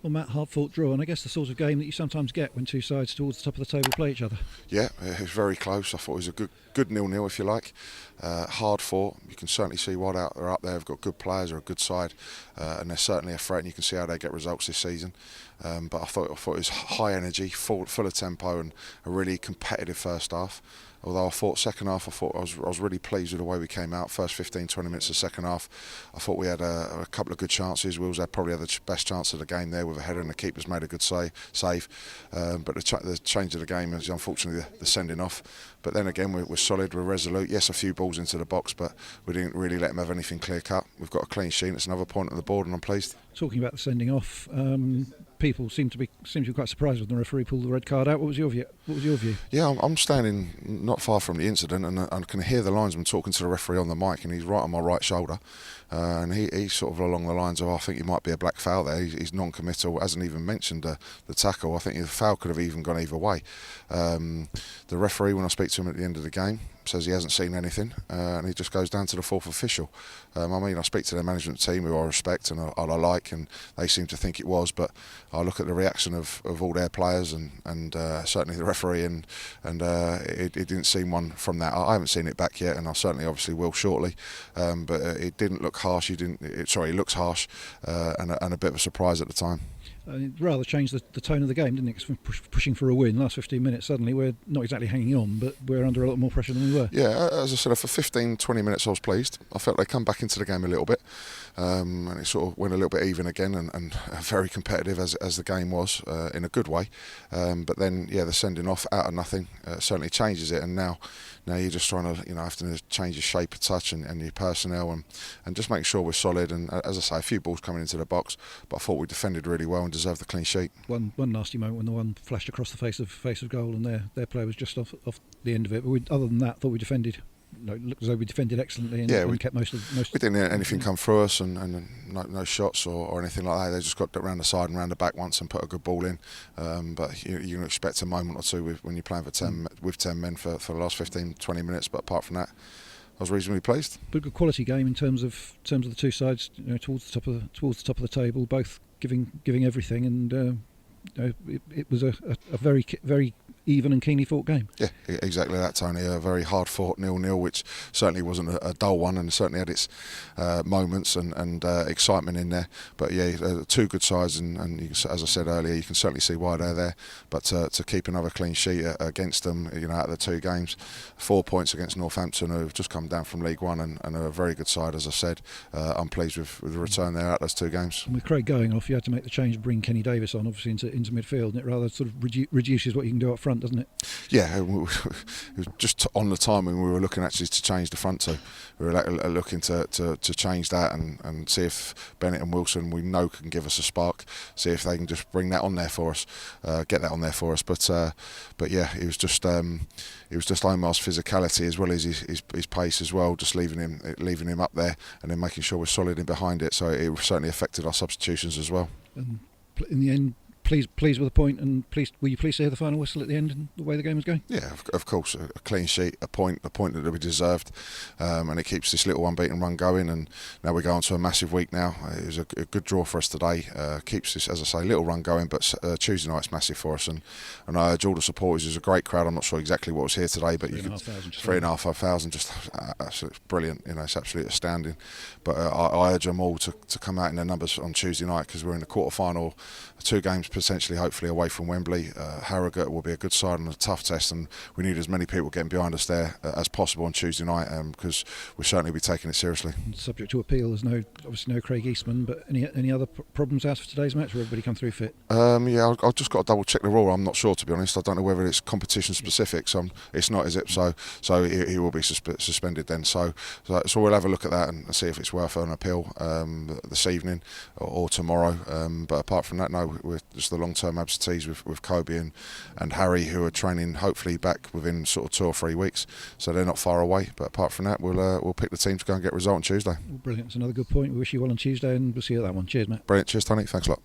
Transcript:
Well, Matt, hard-fought draw, and I guess the sort of game that you sometimes get when two sides towards the top of the table play each other. Yeah, it was very close. I thought it was a good 0-0 if you like. Hard fought. You can certainly see why they're up there. They've got good players, they're a good side, and they're certainly a threat. And you can see how they get results this season. But I thought it was high energy, full of tempo, and a really competitive first half. Although I thought second half, I was really pleased with the way we came out. First 15-20 minutes of the second half, I thought we had a couple of good chances. Wills probably had the best chance of the game there with a header, and the keeper's made a good save. But the change of the game is unfortunately the sending off. But then again, we're solid, we're resolute. Yes, a few balls into the box, but we didn't really let them have anything clear cut. We've got a clean sheet. It's another point on the board, and I'm pleased. Talking about the sending off, people seem to be quite surprised when the referee pulled the red card out. What was your view? Yeah, I'm standing not far from the incident, and I can hear the linesman talking to the referee on the mic, and he's right on my right shoulder, and he's sort of along the lines of, I think he might be a black foul there. He's non-committal, hasn't even mentioned the tackle. I think the foul could have even gone either way. The referee, when I speak to him at the end of the game, says he hasn't seen anything, and he just goes down to the fourth official. I speak to their management team, who I respect and I like, and they seem to think it was, but I look at the reaction of all their players and certainly the referee, and it didn't seem one from that. I haven't seen it back yet, and I certainly obviously will shortly, but it didn't look harsh. It looks harsh, and a bit of a surprise at the time. It rather changed the tone of the game, didn't it? 'Cause from pushing for a win, last 15 minutes, suddenly we're not exactly hanging on, but we're under a lot more pressure than we were. Yeah, as I said, for 15-20 minutes I was pleased. I felt they come back into the game a little bit, and it sort of went a little bit even again, and very competitive as the game was, in a good way. But then, yeah, the sending off out of nothing certainly changes it, and now you're just trying to, have to change your shape of touch and your personnel, and just make sure we're solid. And as I say, a few balls coming into the box, but I thought we defended really well and deserved the clean sheet. One nasty moment when the one flashed across the face of goal, and their player was just off the end of it. But other than that, I thought we defended. It looked as though we defended excellently, and we kept most. We didn't let anything come through us, and no shots or anything like that. They just got around the side and round the back once and put a good ball in. But you can expect a moment or two when you're playing with 10 men for the last 15-20 minutes. But apart from that, I was reasonably pleased. But a good quality game in terms of the two sides, towards the top of the table, both giving everything, and it was a very very even and keenly fought game. Yeah, exactly that, Tony. A very hard fought 0-0, which certainly wasn't a dull one, and certainly had its moments and excitement in there. But yeah, two good sides, and you can, as I said earlier, you can certainly see why they're there. But to keep another clean sheet against them, out of the two games, 4 points against Northampton, who've just come down from League One and are a very good side, as I said. I'm pleased with the return there out those two games. And with Craig going off, you had to make the change and bring Kenny Davis on, obviously into midfield, and it rather sort of reduces what you can do up front, doesn't it? Yeah, it was just on the time when we were looking actually to change the front two. We were looking to change that and see if Bennett and Wilson, we know, can give us a spark. See if they can just bring that on there for us, get that on there for us. But yeah, it was just Omar's physicality as well as his pace as well, just leaving him up there and then making sure we're solid in behind it. So it certainly affected our substitutions as well. And in the end, pleased with the point, and were you pleased to hear the final whistle at the end and the way the game was going? Yeah, of course, a clean sheet, a point that we deserved, and it keeps this little unbeaten run going. And now we go on to a massive week now. It was a good draw for us today. Keeps this, as I say, little run going, but Tuesday night's massive for us. And I urge all the supporters. There's a great crowd. I'm not sure exactly what was here today, but 3,500, just absolutely brilliant. It's absolutely astounding. But I urge them all to come out in their numbers on Tuesday night, because we're in the quarter-final, 2 games potentially, hopefully, away from Wembley. Harrogate will be a good side and a tough test, and we need as many people getting behind us there as possible on Tuesday night, because we'll certainly be taking it seriously. Subject to appeal, there's obviously no Craig Eastman, but any other problems out of today's match, or everybody come through fit? Yeah, I've just got to double check the rule. I'm not sure, to be honest. I don't know whether it's competition specific, so it's not, is it? So he will be suspended then. So we'll have a look at that and see if it's worth an appeal this evening or tomorrow. But apart from that, no, we're just the long-term absentees with Kobe and Harry, who are training hopefully back within sort of 2 or 3 weeks, so they're not far away. But apart from that, we'll pick the team to go and get a result on Tuesday. Well, brilliant. It's another good point. We wish you well on Tuesday, and we'll see you at that one. Cheers, Matt. Brilliant. Cheers, Tony. Thanks a lot.